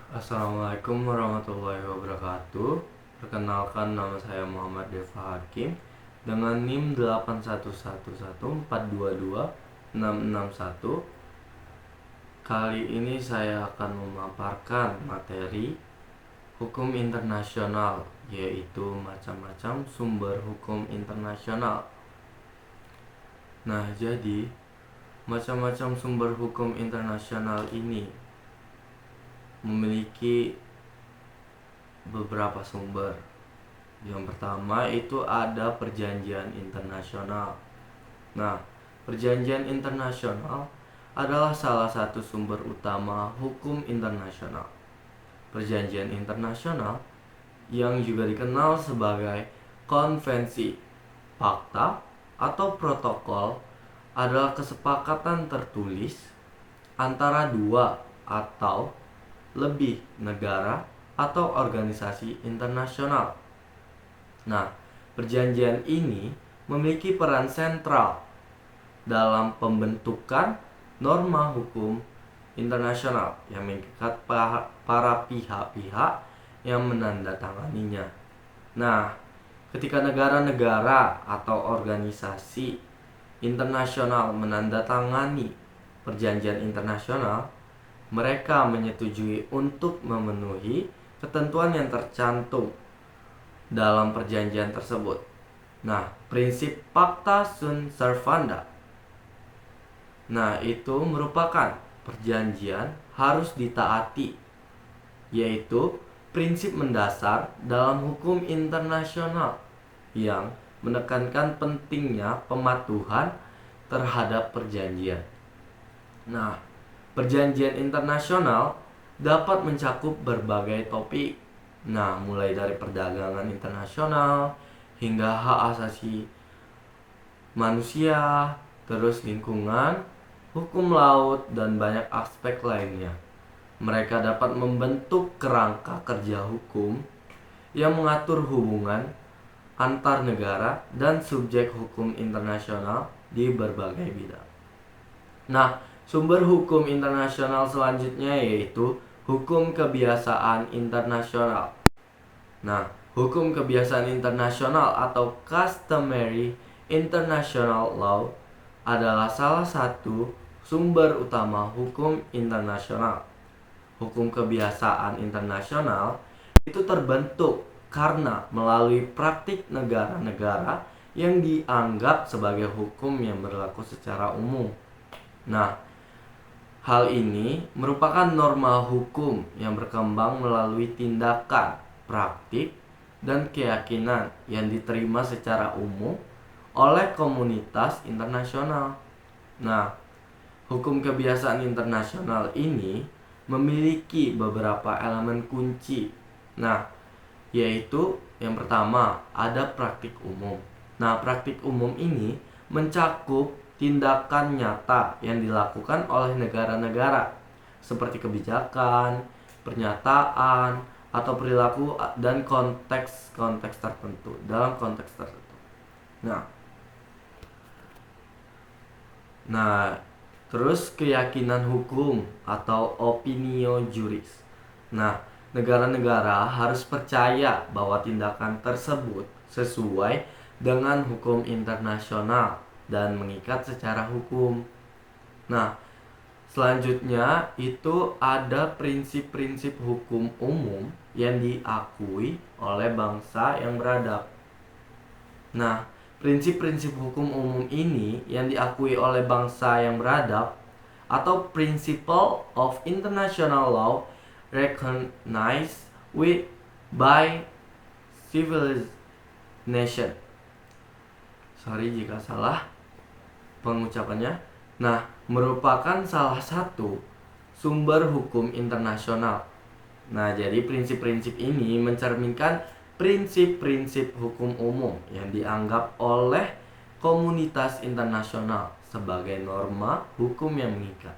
Assalamualaikum warahmatullahi wabarakatuh. Perkenalkan, nama saya Muhammad Deva Hakim dengan NIM 81114222661. Kali ini saya akan memaparkan materi hukum internasional, yaitu macam-macam sumber hukum internasional. Nah, jadi macam-macam sumber hukum internasional ini memiliki beberapa sumber. Yang pertama itu ada perjanjian internasional. Nah, perjanjian internasional adalah salah satu sumber utama hukum internasional. Perjanjian internasional yang juga dikenal sebagai konvensi, fakta, atau protokol adalah kesepakatan tertulis antara dua atau lebih negara atau organisasi internasional. Nah, perjanjian ini memiliki peran sentral dalam pembentukan norma hukum internasional yang mengikat para pihak-pihak yang menandatanganinya. Nah, ketika negara-negara atau organisasi internasional menandatangani perjanjian internasional, mereka menyetujui untuk memenuhi ketentuan yang tercantum dalam perjanjian tersebut. Nah, prinsip pacta sunt servanda. Nah, itu merupakan perjanjian harus ditaati, yaitu prinsip mendasar dalam hukum internasional yang menekankan pentingnya pematuhan terhadap perjanjian. Nah, perjanjian internasional dapat mencakup berbagai topik. Nah, mulai dari perdagangan internasional hingga hak asasi manusia, terus lingkungan, hukum laut, dan banyak aspek lainnya. Mereka dapat membentuk kerangka kerja hukum yang mengatur hubungan antar negara dan subjek hukum internasional di berbagai bidang. Nah, sumber hukum internasional selanjutnya yaitu hukum kebiasaan internasional. Nah, hukum kebiasaan internasional atau customary international law adalah salah satu sumber utama hukum internasional. Hukum kebiasaan internasional itu terbentuk karena melalui praktik negara-negara yang dianggap sebagai hukum yang berlaku secara umum. Nah, hal ini merupakan norma hukum yang berkembang melalui tindakan, praktik, dan keyakinan yang diterima secara umum oleh komunitas internasional. Nah, hukum kebiasaan internasional ini memiliki beberapa elemen kunci. Nah, yaitu yang pertama ada praktik umum. Nah, praktik umum ini mencakup tindakan nyata yang dilakukan oleh negara-negara seperti kebijakan, pernyataan, atau perilaku dan konteks-konteks tertentu dalam konteks tertentu. Nah, Nah, terus keyakinan hukum atau opinio juris. Nah, negara-negara harus percaya bahwa tindakan tersebut sesuai dengan hukum internasional dan mengikat secara hukum. Nah, selanjutnya itu ada prinsip-prinsip hukum umum yang diakui oleh bangsa yang beradab. Nah, prinsip-prinsip hukum umum ini yang diakui oleh bangsa yang beradab atau Principle of International Law recognized with by civilized nation. Sorry jika salah pengucapannya. Nah, merupakan salah satu sumber hukum internasional. Nah, jadi prinsip-prinsip ini mencerminkan prinsip-prinsip hukum umum yang dianggap oleh komunitas internasional sebagai norma hukum yang mengikat.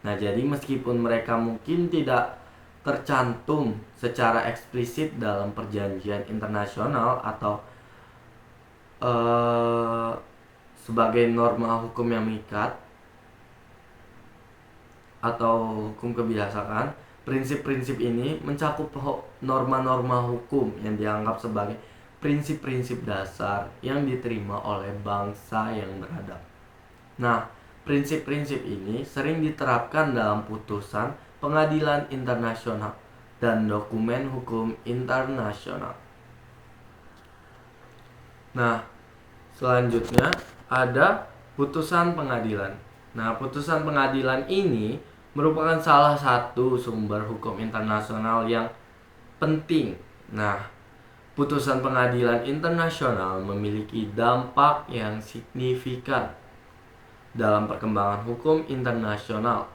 Nah, jadi meskipun mereka mungkin tidak tercantum secara eksplisit dalam perjanjian internasional atau sebagai norma hukum yang mengikat atau hukum kebiasaan, Prinsip-prinsip ini mencakup norma-norma hukum yang dianggap sebagai prinsip-prinsip dasar yang diterima oleh bangsa yang beradab. Nah, prinsip-prinsip ini sering diterapkan dalam putusan pengadilan internasional dan dokumen hukum internasional. Nah, selanjutnya ada putusan pengadilan. Nah, putusan pengadilan ini merupakan salah satu sumber hukum internasional yang penting. Nah, putusan pengadilan internasional memiliki dampak yang signifikan dalam perkembangan hukum internasional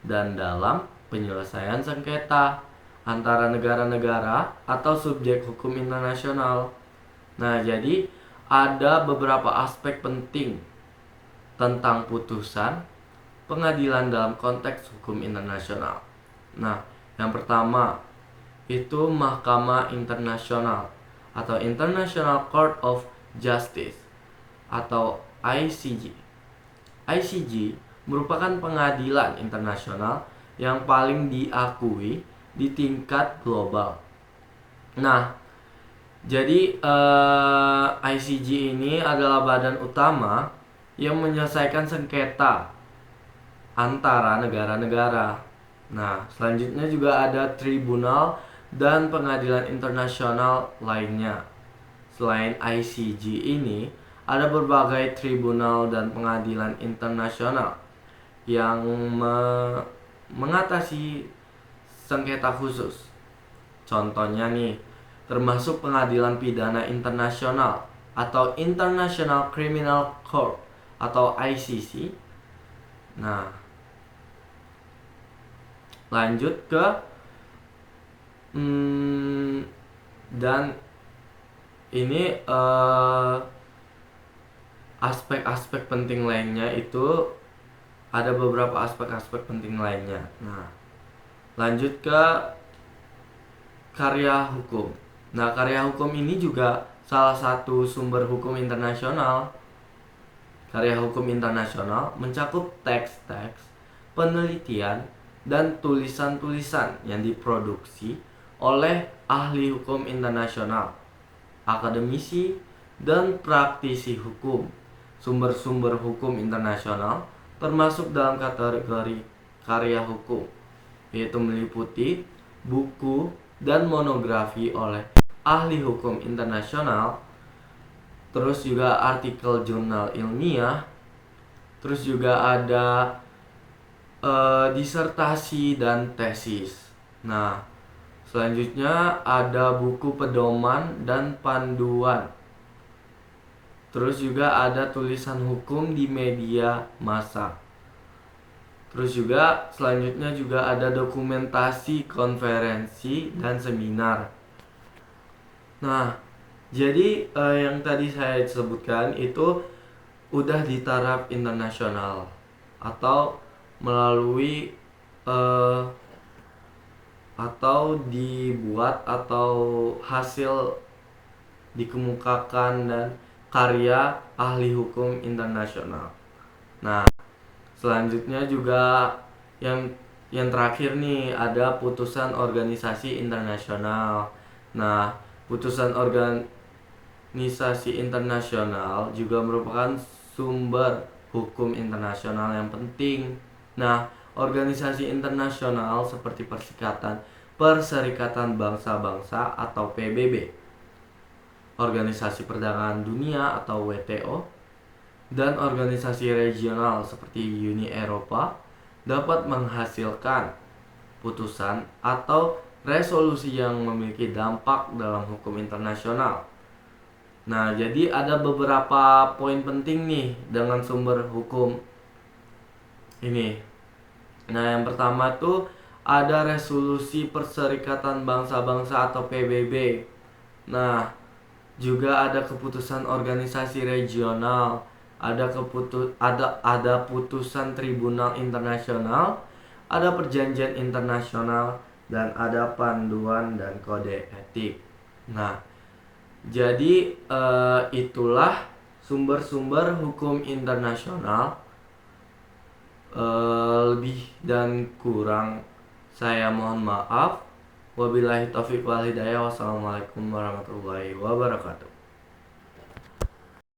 dan dalam penyelesaian sengketa antara negara-negara atau subjek hukum internasional. Nah, jadi ada beberapa aspek penting tentang putusan pengadilan dalam konteks hukum internasional. Nah, yang pertama itu Mahkamah Internasional atau International Court of Justice atau ICJ. ICJ merupakan pengadilan internasional yang paling diakui di tingkat global. Nah, jadi ICJ ini adalah badan utama yang menyelesaikan sengketa antara negara-negara. Nah, selanjutnya juga ada tribunal dan pengadilan internasional lainnya. Selain ICJ ini, ada berbagai tribunal dan pengadilan internasional yang mengatasi sengketa khusus. Contohnya nih, termasuk pengadilan pidana internasional atau International Criminal Court atau ICC. Nah, lanjut ke dan ini aspek-aspek penting lainnya itu ada beberapa aspek-aspek penting lainnya. Nah, lanjut ke karya hukum. Nah, karya hukum ini juga salah satu sumber hukum internasional. Karya hukum internasional mencakup teks-teks, penelitian, dan tulisan-tulisan yang diproduksi oleh ahli hukum internasional, akademisi, dan praktisi hukum. Sumber-sumber hukum internasional termasuk dalam kategori karya hukum, yaitu meliputi buku dan monografi oleh ahli hukum internasional, terus juga artikel jurnal ilmiah, terus juga ada disertasi dan tesis. Nah, selanjutnya ada buku pedoman dan panduan. Terus juga ada tulisan hukum di media massa. Terus juga selanjutnya juga ada dokumentasi konferensi dan seminar. Nah, jadi yang tadi saya sebutkan itu udah di taraf internasional atau melalui atau dibuat atau hasil dikemukakan dan karya ahli hukum internasional. Nah, selanjutnya juga yang terakhir nih ada putusan organisasi internasional. Nah, putusan organisasi internasional juga merupakan sumber hukum internasional yang penting. Nah, organisasi internasional seperti Perserikatan Bangsa-Bangsa atau PBB, Organisasi Perdagangan Dunia atau WTO, dan organisasi regional seperti Uni Eropa dapat menghasilkan putusan atau resolusi yang memiliki dampak dalam hukum internasional. Nah, jadi ada beberapa poin penting nih dengan sumber hukum ini. Nah, yang pertama tuh ada resolusi Perserikatan Bangsa-Bangsa atau PBB. Nah, juga ada keputusan organisasi regional, ada putusan tribunal internasional, ada perjanjian internasional, dan ada panduan dan kode etik. Nah, jadi itulah sumber-sumber hukum internasional. Lebih dan kurang Saya mohon maaf. Wabillahi taufiq wal hidayah. Wassalamualaikum warahmatullahi wabarakatuh.